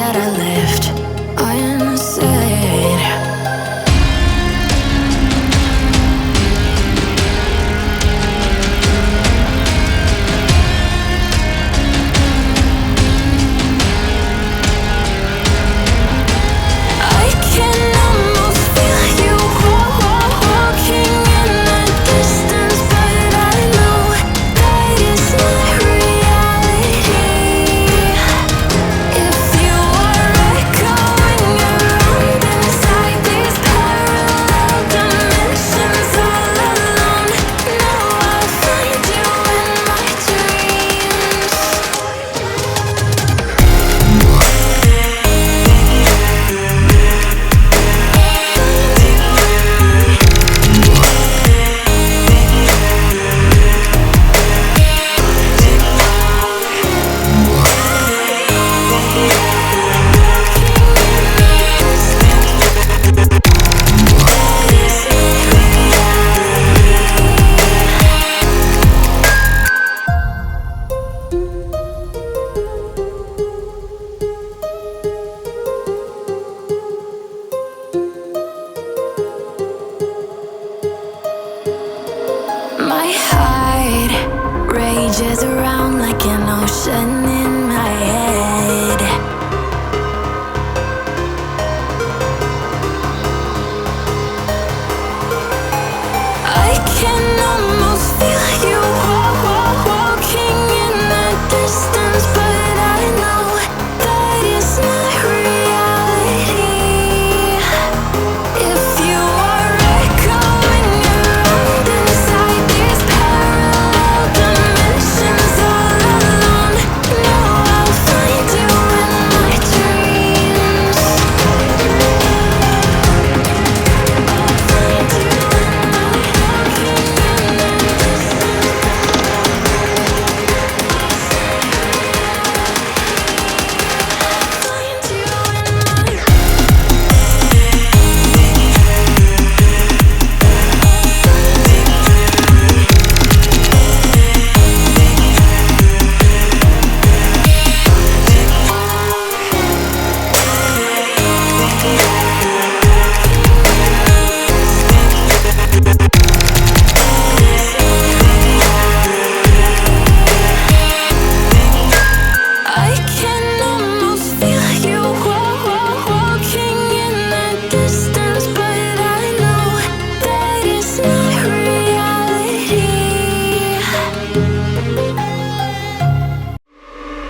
that I lived unsaid. I can almost feel you walking in the distance, but I know that is not reality. If you are echoing around inside these parallel dimensions all alone, now I'll find you in my dreams. My heart rages around like an ocean in my head. I can almost feel you walking in the distance, but I know that is not reality. If you are echoing around inside these parallel dimensions all alone, now I'll find you in my dreams. I'll find you in my walking in the distance. Find you in my I can almost feel you walking in the distance, but I know that is not reality.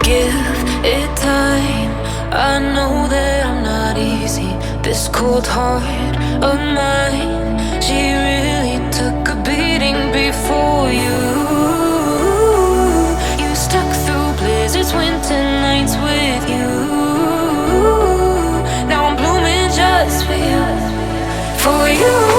Give it time. I know that I'm not easy. This cold heart of mine, she really took a beating before you. You stuck through blizzards, winter nights with you. Now I'm blooming just for you, for you.